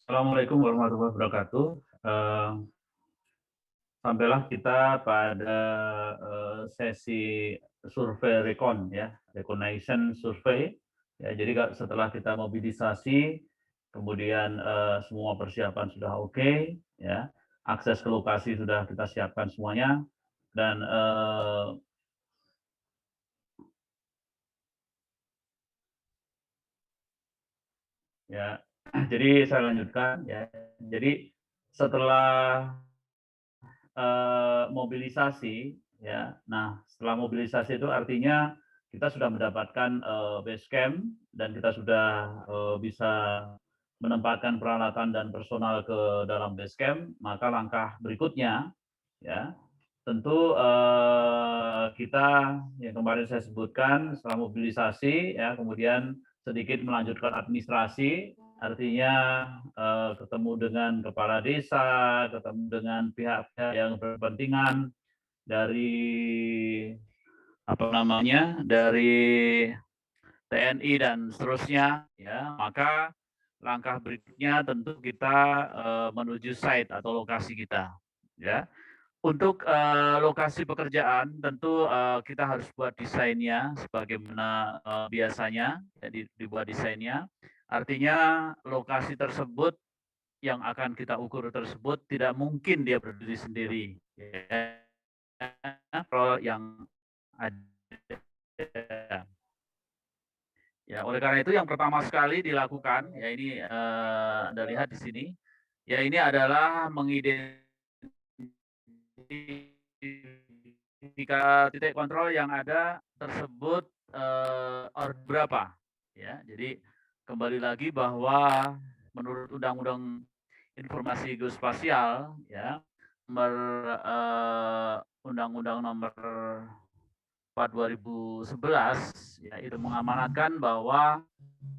Assalamualaikum warahmatullahi wabarakatuh. Eh, Sampailah kita pada sesi survei recon ya, recognition survey. Ya, jadi setelah kita mobilisasi, kemudian semua persiapan sudah oke, ya, akses ke lokasi sudah kita siapkan semuanya, dan ya, jadi saya lanjutkan ya. Jadi setelah mobilisasi ya. Nah, setelah mobilisasi itu artinya kita sudah mendapatkan base camp dan kita sudah bisa menempatkan peralatan dan personal ke dalam base camp, maka langkah berikutnya ya tentu kita yang kemarin saya sebutkan setelah mobilisasi ya kemudian sedikit melanjutkan administrasi, artinya ketemu dengan kepala desa, ketemu dengan pihak-pihak yang berkepentingan dari apa namanya, dari TNI dan seterusnya ya. Maka langkah berikutnya tentu kita menuju site atau lokasi kita ya. Untuk lokasi pekerjaan tentu kita harus buat desainnya sebagaimana biasanya ya, dibuat desainnya. Artinya lokasi tersebut yang akan kita ukur tersebut tidak mungkin dia berdiri sendiri ya. Kalau yang ada. Ya, oleh karena itu yang pertama sekali dilakukan ya ini Anda lihat di sini ya ini adalah mengidentifikasi titik kontrol yang ada tersebut order berapa ya. Jadi kembali lagi bahwa menurut Undang-Undang Informasi Geospasial ya nomor Undang-Undang nomor 4 2011 ya itu mengamanatkan bahwa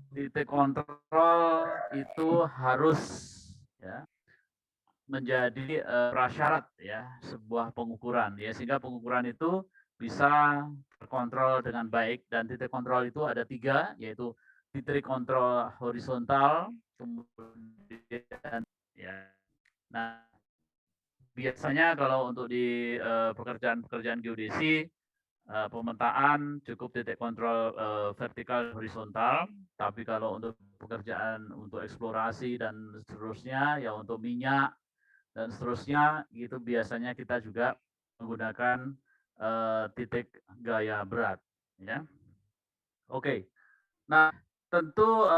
titik kontrol itu harus ya menjadi prasyarat ya sebuah pengukuran ya sehingga pengukuran itu bisa terkontrol dengan baik dan titik kontrol itu ada 3 yaitu titik kontrol horizontal kemudian ya. Nah, biasanya kalau untuk di pekerjaan-pekerjaan geodesi pemetaan cukup titik kontrol vertikal horizontal, tapi kalau untuk pekerjaan untuk eksplorasi dan seterusnya ya untuk minyak dan seterusnya itu biasanya kita juga menggunakan titik gaya berat ya. Oke. Nah, tentu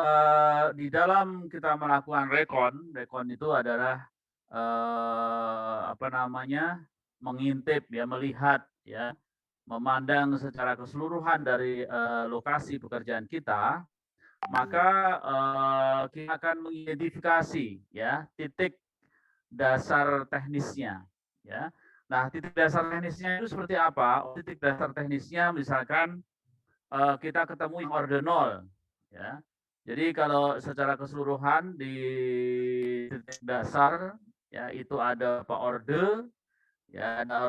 di dalam kita melakukan rekon itu adalah apa namanya? Mengintip ya, melihat ya, memandang secara keseluruhan dari lokasi pekerjaan kita, maka kita akan mengidentifikasi ya titik dasar teknisnya ya. Nah, titik dasar teknisnya itu seperti apa? Titik dasar teknisnya misalkan kita ketemu yang order 0 ya. Jadi kalau secara keseluruhan di titik dasar ya itu ada apa orde ya ada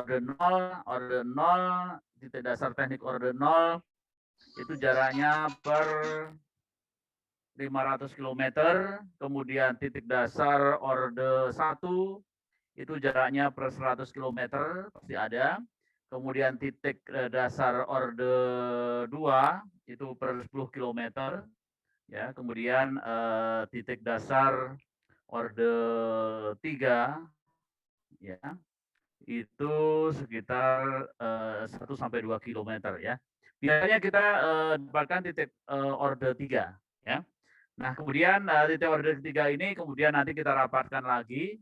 orde 0 titik dasar teknik orde 0 itu jaraknya per 500 kilometer, kemudian titik dasar orde 1 itu jaraknya per 100 kilometer pasti ada. Kemudian titik dasar orde 2 itu per 10 kilometer ya. Kemudian titik dasar orde 3 ya itu sekitar 1 sampai 2 kilometer ya. Biasanya kita dapatkan titik orde 3 ya. Nah, kemudian titik orde 3 ini kemudian nanti kita rapatkan lagi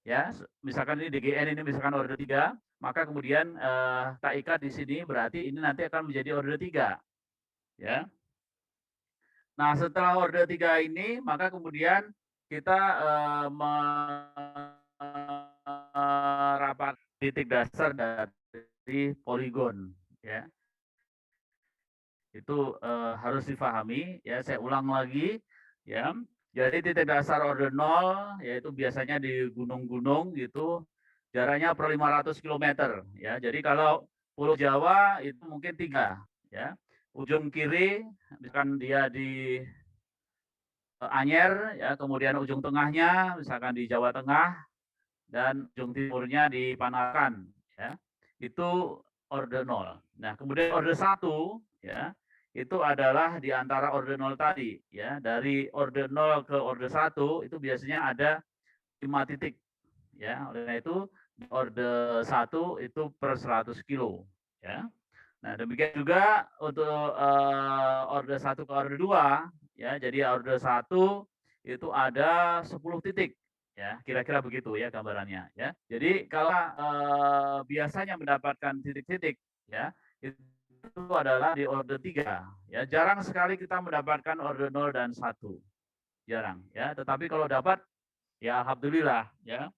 ya. Misalkan ini DGN ini misalkan orde 3, maka kemudian tak ikat di sini berarti ini nanti akan menjadi orde 3 ya. Nah, setelah orde 3 ini maka kemudian kita merapat titik dasar dari poligon ya. Itu harus difahami ya. Saya ulang lagi ya. Jadi titik dasar orde 0 yaitu biasanya di gunung-gunung gitu jaraknya per 500 kilometer ya. Jadi kalau Pulau Jawa itu mungkin 3 ya. Ujung kiri misalkan dia di Anyer, ya, kemudian ujung tengahnya misalkan di Jawa Tengah dan ujung timurnya di Panakan, ya. Itu orde 0. Nah, kemudian orde 1, ya, itu adalah di antara orde 0 tadi, ya. Dari orde 0 ke orde 1 itu biasanya ada 5 titik, ya. Oleh karena itu di orde 1 itu per 100 kilo, ya. Nah, demikian juga untuk, orde 1 ke orde 2, ya. Jadi orde 1 itu ada 10 titik, ya, kira-kira begitu ya gambarannya, ya. Jadi kalau, biasanya mendapatkan titik-titik, ya, itu adalah di orde 3, ya. Jarang sekali kita mendapatkan orde 0 dan 1, jarang, ya. Tetapi kalau dapat, ya alhamdulillah, ya.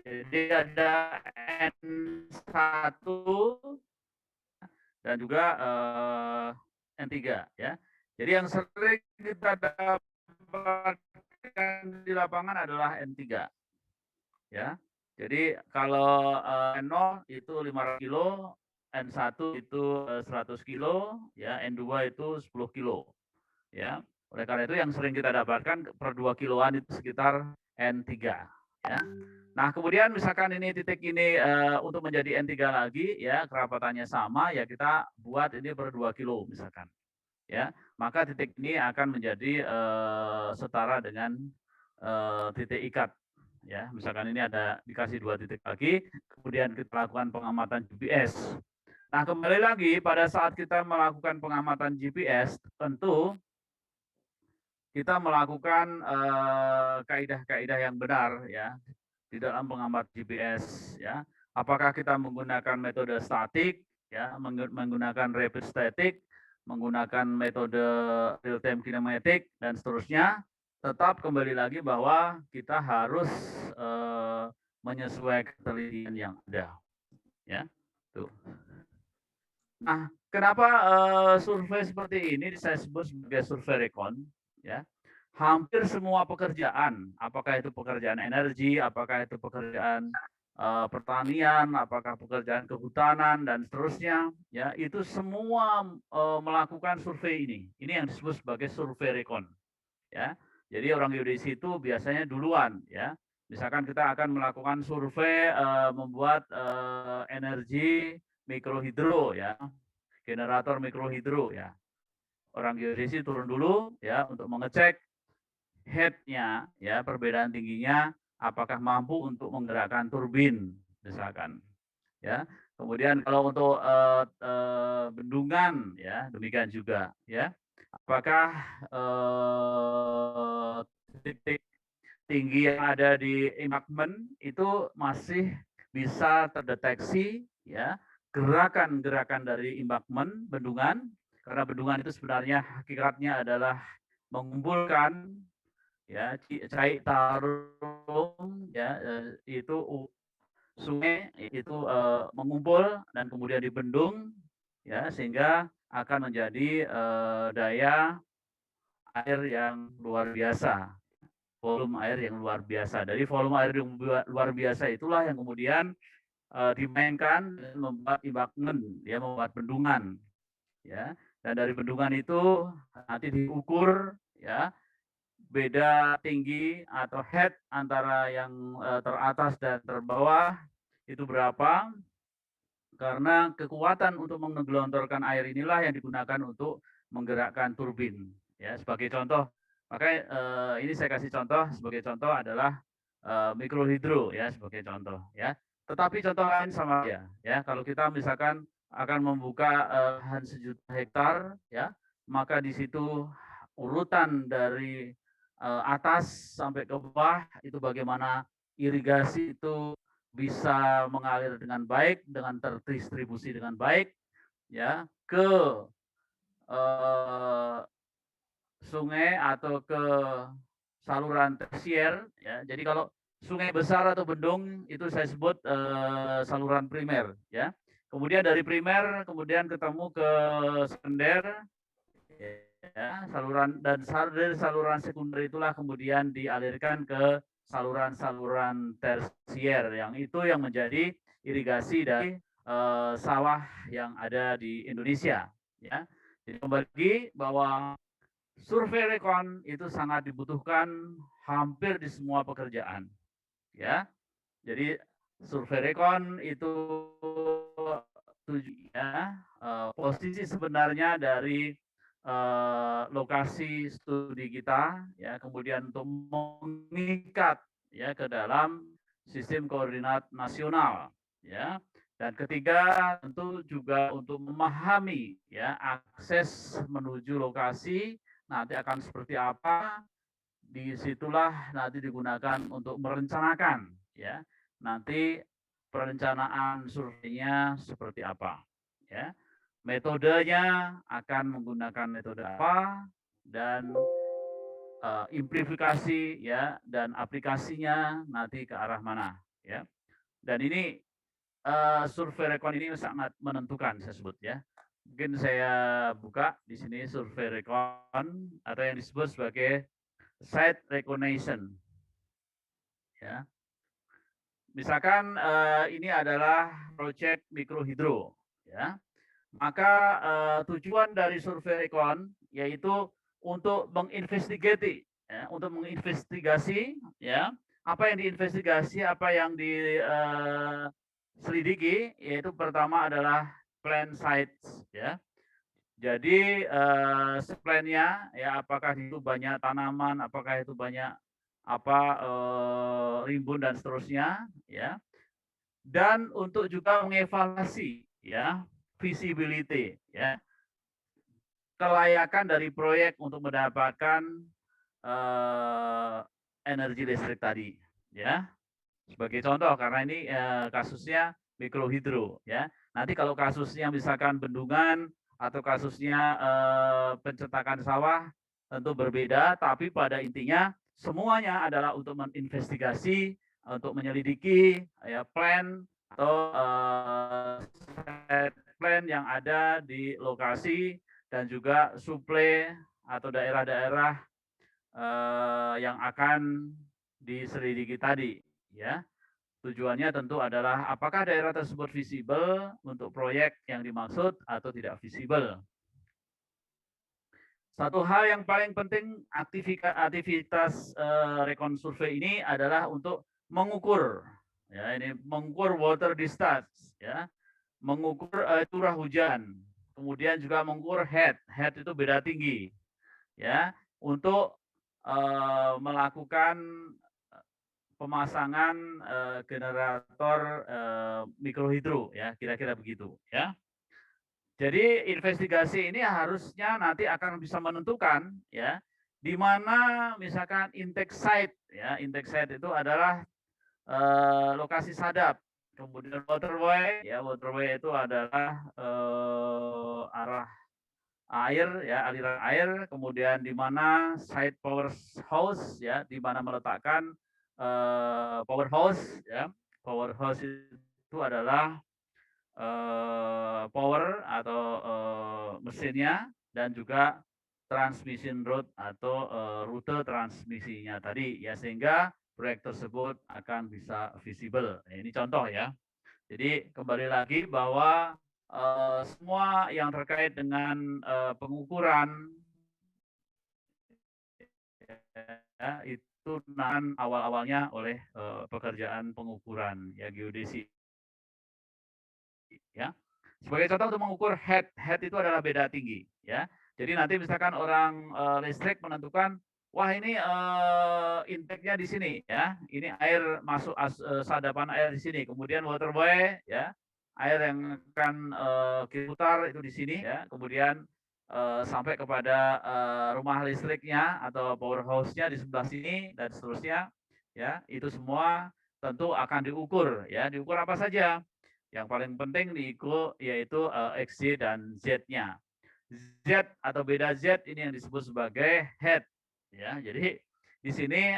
Jadi ada N1 dan juga N3, ya. Jadi yang sering kita dapatkan di lapangan adalah N3, ya. Jadi kalau N0 itu 500 kilo, N1 itu 100 kilo, ya, N2 itu 10 kilo, ya. Oleh karena itu yang sering kita dapatkan per 2 kiloan itu sekitar N3, ya. Nah, kemudian misalkan ini titik ini untuk menjadi N3 lagi, ya, kerapatannya sama, ya kita buat ini per 2 kilo misalkan, ya. Maka titik ini akan menjadi setara dengan titik ikat, ya. Misalkan ini ada dikasih 2 titik lagi, kemudian kita lakukan pengamatan GPS. Nah, kembali lagi pada saat kita melakukan pengamatan GPS, tentu kita melakukan kaidah-kaidah yang benar, ya, di dalam pengamat GPS, ya. Apakah kita menggunakan metode statik, ya, menggunakan rapid static, menggunakan metode real time kinematic dan seterusnya, tetap kembali lagi bahwa kita harus menyesuaikan penelitian yang ada, ya. Tuh. Nah, kenapa survei seperti ini saya sebut sebagai survei rekon, ya. Hampir semua pekerjaan, apakah itu pekerjaan energi, apakah itu pekerjaan pertanian, apakah pekerjaan kehutanan dan seterusnya, ya, itu semua melakukan survei ini. Ini yang disebut sebagai survei rekon, ya. Jadi orang geodesi itu biasanya duluan, ya. Misalkan kita akan melakukan survei membuat energi mikrohidro, ya, generator mikrohidro, ya. Orang geodesi turun dulu, ya, untuk mengecek head-nya, ya, perbedaan tingginya, apakah mampu untuk menggerakkan turbin, misalkan, ya. Kemudian kalau untuk bendungan, ya, demikian juga, ya. Apakah titik tinggi yang ada di embankment itu masih bisa terdeteksi, ya, gerakan-gerakan dari embankment bendungan, karena bendungan itu sebenarnya hakikatnya adalah mengumpulkan, ya, cai tarum, ya, itu sungai itu mengumpul dan kemudian dibendung, ya, sehingga akan menjadi daya air yang luar biasa, volume air yang luar biasa. Dari volume air yang luar biasa itulah yang kemudian dimainkan dan membuat embankment, ya, membuat bendungan, ya. Dan dari bendungan itu nanti diukur, ya, beda tinggi atau head antara yang teratas dan terbawah itu berapa, karena kekuatan untuk menggelontorkan air inilah yang digunakan untuk menggerakkan turbin, ya, sebagai contoh. Makanya ini saya kasih contoh, sebagai contoh adalah mikrohidro, ya, sebagai contoh, ya. Tetapi contoh lain sama ya, kalau kita misalkan akan membuka lahan 1.000.000 hektar, ya, maka di situ urutan dari atas sampai ke bawah itu bagaimana irigasi itu bisa mengalir dengan baik, dengan terdistribusi dengan baik, ya, ke sungai atau ke saluran tersier, ya. Jadi kalau sungai besar atau bendung itu saya sebut saluran primer, ya. Kemudian dari primer kemudian ketemu ke sekunder, ya, saluran dan dari saluran sekunder itulah kemudian dialirkan ke saluran-saluran tersier yang itu yang menjadi irigasi dari sawah yang ada di Indonesia, ya. Jadi kembali bahwa Survei rekon itu sangat dibutuhkan hampir di semua pekerjaan, ya. Jadi survei rekon itu tujuannya posisi sebenarnya dari lokasi studi kita, ya, kemudian untuk mengikat ya ke dalam sistem koordinat nasional, ya. Dan ketiga tentu juga untuk memahami ya akses menuju lokasi nanti akan seperti apa, disitulah nanti digunakan untuk merencanakan ya nanti perencanaan surveinya seperti apa ya, metodenya akan menggunakan metode apa, dan simplifikasi ya dan aplikasinya nanti ke arah mana ya. Dan ini survei rekon ini sangat menentukan saya sebut ya. Mungkin saya buka di sini survei rekon atau yang disebut sebagai site recognition ya. Misalkan ini adalah proyek mikrohidro ya. Maka tujuan dari survei rekon yaitu untuk menginvestigasi ya, untuk menginvestigasi ya, apa yang diinvestigasi, apa yang diselidiki, yaitu pertama adalah plan sites ya. Jadi plan-nya ya apakah itu banyak tanaman, apakah itu banyak apa rimbun dan seterusnya ya. Dan untuk juga mengevaluasi ya visibility ya, kelayakan dari proyek untuk mendapatkan energi listrik tadi ya. Sebagai contoh karena ini kasusnya mikrohidro ya. Nanti kalau kasusnya misalkan bendungan atau kasusnya pencetakan sawah tentu berbeda, tapi pada intinya semuanya adalah untuk menginvestigasi, untuk menyelidiki ya plan atau plan yang ada di lokasi dan juga suplai atau daerah-daerah yang akan diselidiki tadi ya. Tujuannya tentu adalah apakah daerah tersebut visible untuk proyek yang dimaksud atau tidak visible. Satu hal yang paling penting aktivitas rekon survei ini adalah untuk mengukur ya, ini mengukur water discharge ya, mengukur curah hujan, kemudian juga mengukur head itu beda tinggi ya, untuk melakukan pemasangan generator mikrohidro ya, kira-kira begitu ya. Jadi investigasi ini harusnya nanti akan bisa menentukan ya di mana misalkan intake site ya, intake site itu adalah lokasi sadap. Kemudian waterway ya, waterway itu adalah arah air ya, aliran air, kemudian di mana site power house ya, di mana meletakkan power house ya. Power house itu adalah power atau mesinnya dan juga transmission road atau rute transmisinya tadi ya, sehingga proyek tersebut akan bisa visible. Nah, ini contoh ya. Jadi kembali lagi bahwa semua yang terkait dengan pengukuran ya, itu awal-awalnya oleh pekerjaan pengukuran ya geodesi ya. Sebagai contoh untuk mengukur head itu adalah beda tinggi ya. Jadi nanti misalkan orang listrik menentukan, wah ini intake-nya di sini ya. Ini air masuk sadapan air di sini. Kemudian waterway ya, air yang akan diputar itu di sini ya. Kemudian sampai kepada rumah listriknya atau power house-nya di sebelah sini dan seterusnya ya. Itu semua tentu akan diukur ya. Diukur apa saja? Yang paling penting diukur yaitu XY dan Z-nya. Z atau beda Z ini yang disebut sebagai head ya. Jadi di sini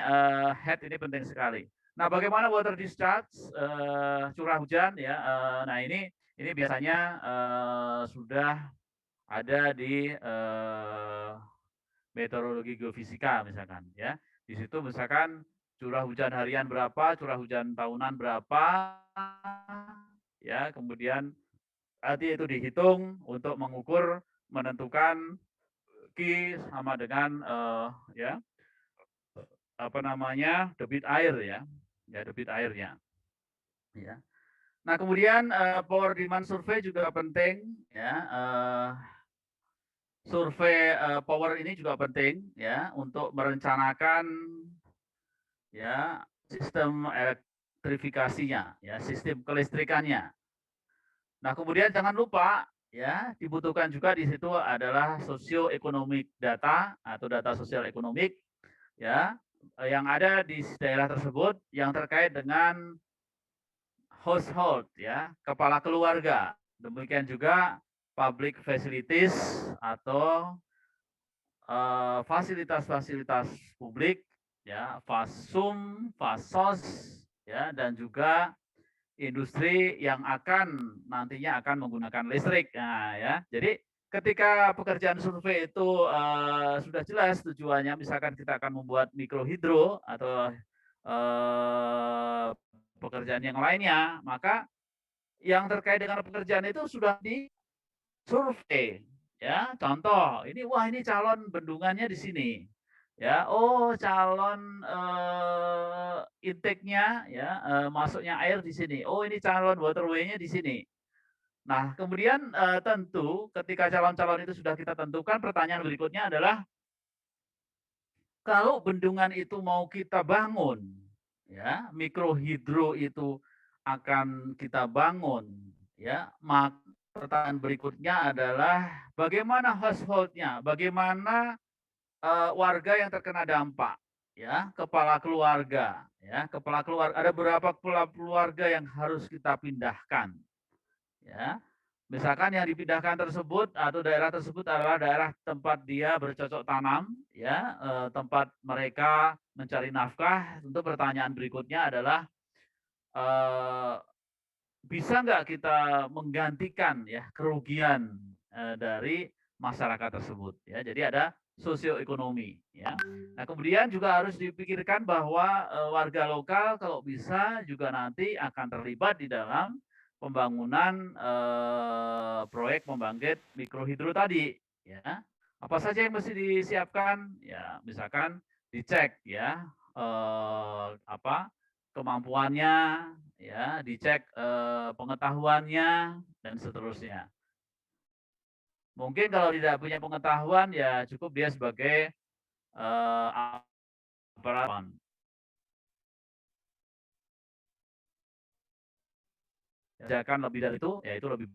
head ini penting sekali. Nah, bagaimana water discharge curah hujan ya. Nah, ini biasanya sudah ada di meteorologi geofisika misalkan ya. Di situ misalkan curah hujan harian berapa, curah hujan tahunan berapa ya, kemudian nanti itu dihitung untuk mengukur, menentukan energi sama dengan ya apa namanya debit air ya, debit airnya. Ya. Nah kemudian power demand survey juga penting ya. Survei power ini juga penting ya untuk merencanakan ya sistem elektrifikasinya, ya sistem kelistrikannya. Nah kemudian jangan lupa ya dibutuhkan juga di situ adalah sosioekonomik data atau data sosial ekonomik ya yang ada di daerah tersebut yang terkait dengan household ya, kepala keluarga. Demikian juga public facilities atau fasilitas-fasilitas publik ya, fasum, fasos ya dan juga industri yang akan nantinya akan menggunakan listrik. Nah, ya. Jadi ketika pekerjaan survei itu sudah jelas tujuannya, misalkan kita akan membuat mikrohidro atau pekerjaan yang lainnya, maka yang terkait dengan pekerjaan itu sudah disurvei. Ya, contoh, ini wah ini calon bendungannya di sini. Ya, oh calon intake-nya ya masuknya air di sini. Oh ini calon waterway-nya di sini. Nah, kemudian tentu ketika calon-calon itu sudah kita tentukan, pertanyaan berikutnya adalah kalau bendungan itu mau kita bangun, ya, mikrohidro itu akan kita bangun, ya, maka pertanyaan berikutnya adalah bagaimana household-nya, bagaimana warga yang terkena dampak, ya, kepala keluarga, ya, kepala keluarga ada berapa kepala keluarga yang harus kita pindahkan, ya. Misalkan yang dipindahkan tersebut atau daerah tersebut adalah daerah tempat dia bercocok tanam, ya, tempat mereka mencari nafkah. Tentu pertanyaan berikutnya adalah bisa nggak kita menggantikan ya kerugian dari masyarakat tersebut ya. Jadi ada sosioekonomi ya. Nah, kemudian juga harus dipikirkan bahwa warga lokal kalau bisa juga nanti akan terlibat di dalam pembangunan proyek pembangkit mikrohidro tadi ya. Apa saja yang mesti disiapkan? Ya, misalkan dicek ya apa kemampuannya, ya, dicek pengetahuannya dan seterusnya. Mungkin kalau tidak punya pengetahuan ya cukup dia sebagai aparawan. Kerjakan lebih dari itu, ya itu lebih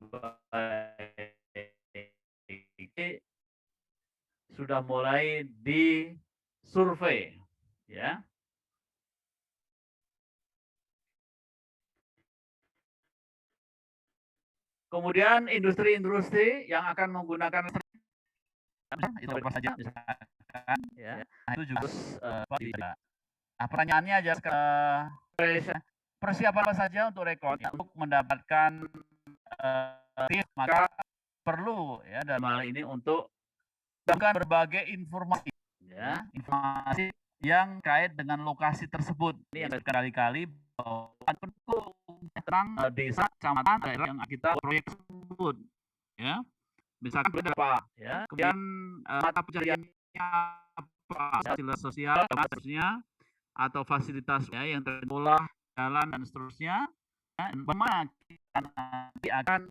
baik. Sudah mulai disurvei, ya. Kemudian industri-industri yang akan menggunakan itu apa saja misalkan ya. Nah, itu juga nah, pertanyaannya aja persiapan apa saja untuk rekod ya, untuk mendapatkan maka perlu ya dalam hal ini untuk mendapatkan berbagai informasi ya, informasi yang kait dengan lokasi tersebut. Ini yang berkali-kali bahwa tentang desa, kecamatan, daerah yang kita proyek tersebut ya. Misalkan berapa ya, kemudian mata pencariannya apa, fasilitas sosial dan seterusnya atau fasilitas ya yang terpola jalan dan seterusnya ya, bagaimana kita nanti akan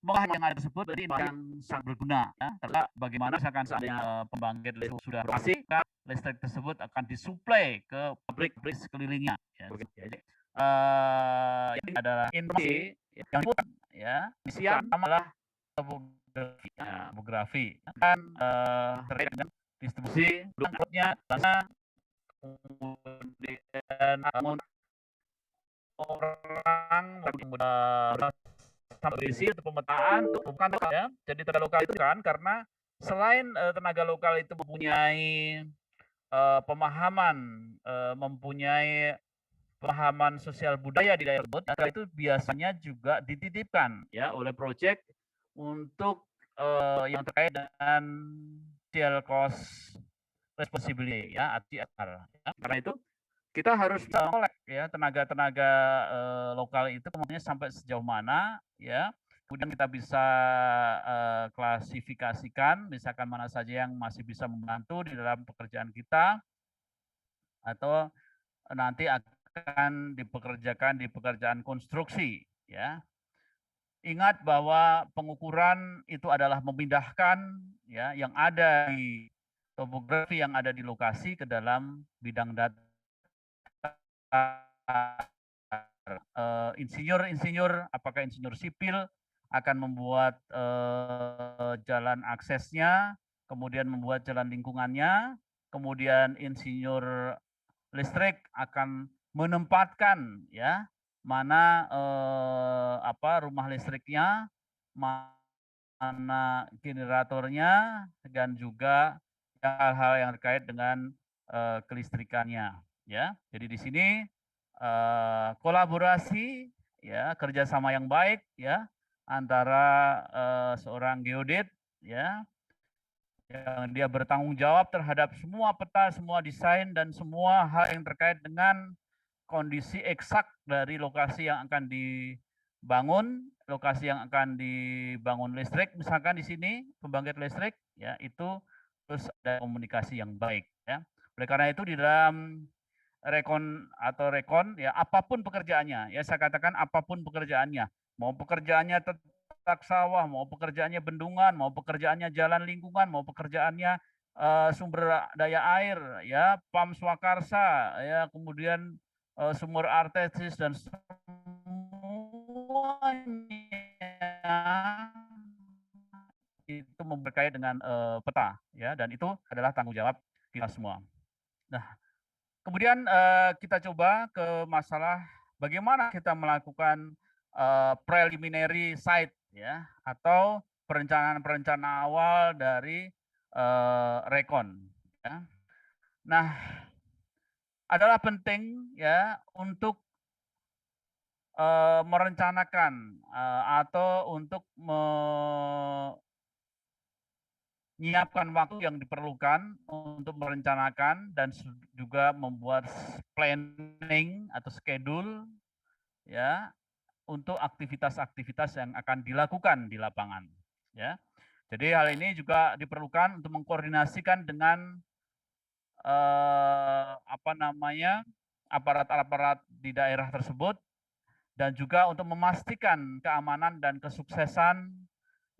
mengolah yang ada tersebut berarti yang sangat berguna ya, karena bagaimana misalkan seandainya pembangkit listrik sudah beroperasi listrik tersebut akan disuplai ke pabrik-pabrik sekelilingnya ya. Jadi ini adalah informasi yang dibutuhkan ya. Misi yang adalah topografi dan terkait dengan distribusi bloknya karena kemudian orang berisi untuk pemetaan untuk bukan ya. Jadi tenaga lokal itu kan karena selain tenaga lokal itu mempunyai pemahaman mempunyai pemahaman sosial budaya di daerah tersebut, itu biasanya juga dititipkan ya oleh proyek untuk yang terkait dengan social cost responsibility ya, ACR. Ya. Karena itu kita harus melek ya tenaga-tenaga lokal itu kemudian sampai sejauh mana ya. Kemudian kita bisa klasifikasikan, misalkan mana saja yang masih bisa membantu di dalam pekerjaan kita, atau nanti akan dipekerjakan di pekerjaan konstruksi, ya. Ingat bahwa pengukuran itu adalah memindahkan ya yang ada di topografi yang ada di lokasi ke dalam bidang data. Insinyur-insinyur, apakah insinyur sipil akan membuat jalan aksesnya, kemudian membuat jalan lingkungannya, kemudian insinyur listrik akan menempatkan ya mana rumah listriknya, mana generatornya, dan juga hal-hal yang terkait dengan kelistrikannya ya. Jadi di sini kolaborasi ya, kerjasama yang baik ya antara seorang geodet ya yang dia bertanggung jawab terhadap semua peta, semua desain, dan semua hal yang terkait dengan kondisi eksak dari lokasi yang akan dibangun, lokasi yang akan dibangun listrik, misalkan di sini pembangkit listrik, ya itu terus ada komunikasi yang baik. Ya. Oleh karena itu di dalam rekon ya apapun pekerjaannya, ya saya katakan apapun pekerjaannya, mau pekerjaannya petak sawah, mau pekerjaannya bendungan, mau pekerjaannya jalan lingkungan, mau pekerjaannya sumber daya air, ya PAM Swakarsa, ya kemudian sumur artesis dan semuanya itu berkait dengan peta, ya dan itu adalah tanggung jawab kita semua. Nah, kemudian kita coba ke masalah bagaimana kita melakukan preliminary site ya atau perencanaan-perencanaan awal dari rekon. Ya. Nah, adalah penting ya untuk merencanakan atau untuk menyiapkan waktu yang diperlukan untuk merencanakan dan juga membuat planning atau schedule ya untuk aktivitas-aktivitas yang akan dilakukan di lapangan ya. Jadi hal ini juga diperlukan untuk mengkoordinasikan dengan aparat-aparat di daerah tersebut dan juga untuk memastikan keamanan dan kesuksesan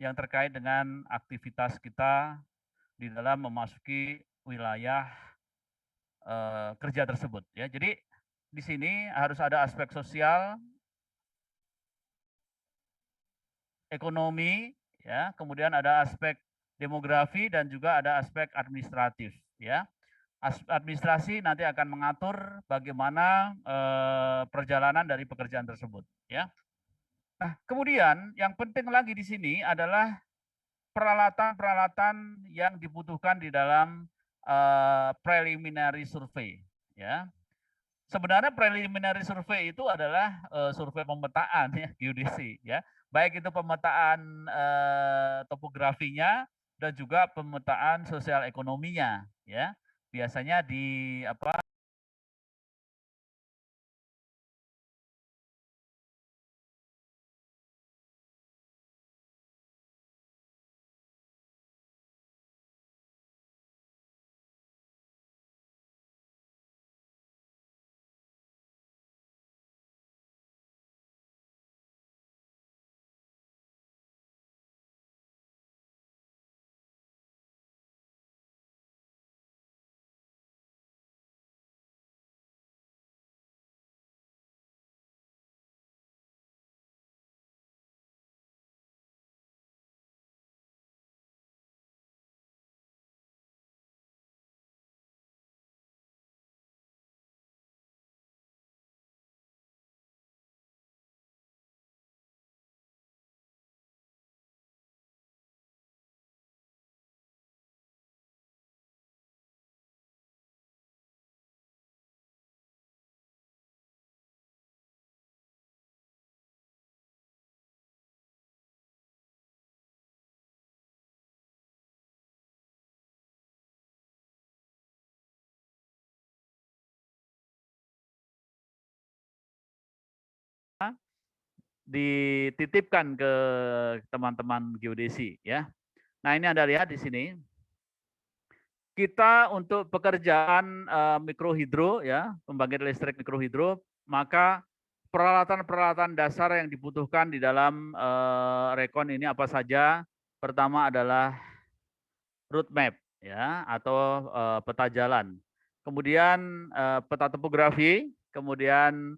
yang terkait dengan aktivitas kita di dalam memasuki wilayah kerja tersebut ya. Jadi di sini harus ada aspek sosial, ekonomi, ya, kemudian ada aspek demografi dan juga ada aspek administratif, ya. Administrasi nanti akan mengatur bagaimana perjalanan dari pekerjaan tersebut, ya. Nah, kemudian yang penting lagi di sini adalah peralatan-peralatan yang dibutuhkan di dalam preliminary survey, ya. Sebenarnya preliminary survey itu adalah survei pemetaan ya, geodesi ya. Baik itu pemetaan topografinya dan juga pemetaan sosial ekonominya ya. Biasanya di apa dititipkan ke teman-teman geodesi ya. Nah, ini Anda lihat di sini. Kita untuk pekerjaan mikrohidro ya, pembangkit listrik mikrohidro, maka peralatan-peralatan dasar yang dibutuhkan di dalam rekon ini apa saja? Pertama adalah route map ya atau peta jalan. Kemudian peta topografi, kemudian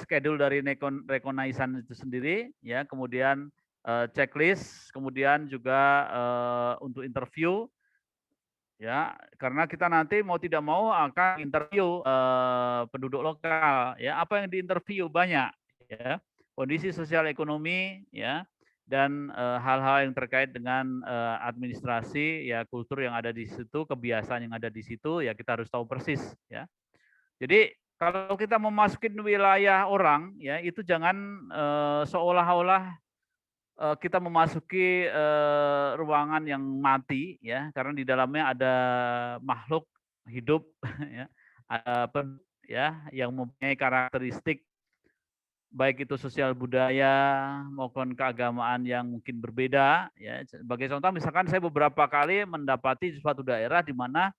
schedule dari reconnaissance itu sendiri ya, kemudian checklist, kemudian juga untuk interview ya, karena kita nanti mau tidak mau akan interview penduduk lokal ya, apa yang diinterview banyak ya, kondisi sosial ekonomi ya, dan hal-hal yang terkait dengan administrasi ya, kultur yang ada di situ, kebiasaan yang ada di situ ya, kita harus tahu persis ya. Jadi kalau kita memasukin wilayah orang ya, itu jangan seolah-olah kita memasuki ruangan yang mati ya, karena di dalamnya ada makhluk hidup ya, ya yang mempunyai karakteristik baik itu sosial budaya maupun keagamaan yang mungkin berbeda ya. Sebagai contoh misalkan saya beberapa kali mendapati di suatu daerah di mana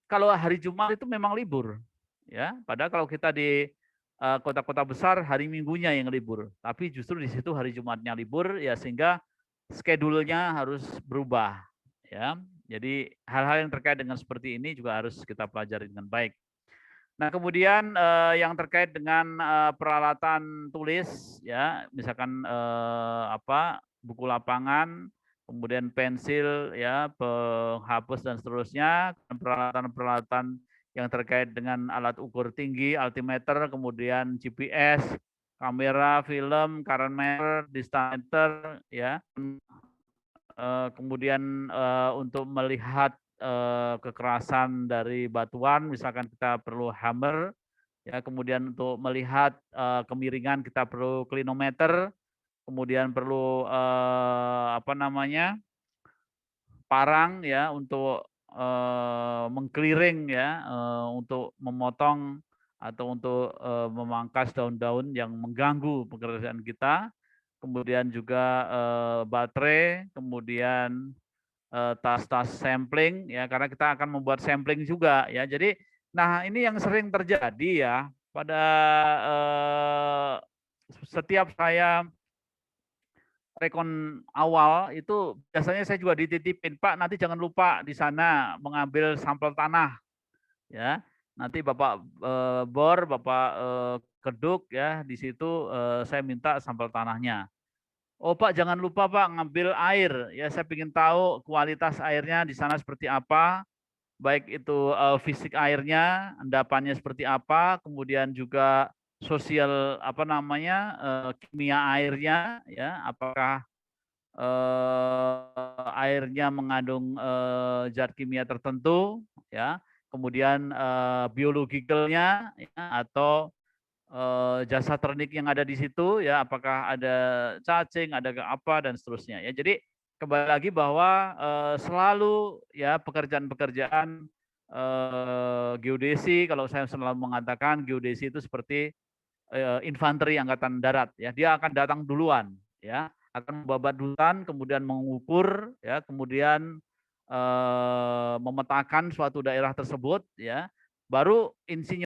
kalau hari Jumat itu memang libur ya, padahal kalau kita di kota-kota besar hari Minggunya yang libur, tapi justru di situ hari Jumatnya libur ya, sehingga schedule-nya harus berubah ya. Jadi hal-hal yang terkait dengan seperti ini juga harus kita pelajari dengan baik. Nah, kemudian yang terkait dengan peralatan tulis ya, misalkan buku lapangan, kemudian pensil ya, penghapus dan seterusnya, peralatan-peralatan yang terkait dengan alat ukur tinggi, altimeter, kemudian GPS, kamera, film, current meter, distance meter ya. Kemudian untuk melihat kekerasan dari batuan, misalkan kita perlu hammer ya, kemudian untuk melihat kemiringan kita perlu klinometer, kemudian perlu parang ya untuk mengkeliring ya, untuk memotong atau untuk memangkas daun-daun yang mengganggu pekerjaan kita. Kemudian juga baterai, kemudian tas-tas sampling ya, karena kita akan membuat sampling juga ya. Jadi, nah ini yang sering terjadi ya pada setiap saya rekon awal itu biasanya saya juga dititipin, "Pak, nanti jangan lupa di sana mengambil sampel tanah." Ya. Nanti Bapak bor, Bapak keduk ya, di situ saya minta sampel tanahnya. "Oh, Pak, jangan lupa, Pak, ngambil air. Ya, saya ingin tahu kualitas airnya di sana seperti apa, baik itu fisik airnya, endapannya seperti apa, kemudian juga sosial kimia airnya ya, apakah airnya mengandung zat kimia tertentu ya, kemudian biologikalnya ya, atau jasa ternik yang ada di situ ya, apakah ada cacing, ada apa dan seterusnya ya. Jadi kembali lagi bahwa selalu ya pekerjaan-pekerjaan geodesi, kalau saya selalu mengatakan geodesi itu seperti infanteri angkatan darat ya, dia akan datang duluan ya, akan membabat hutan, kemudian mengukur ya, kemudian memetakan suatu daerah tersebut ya, baru insinyur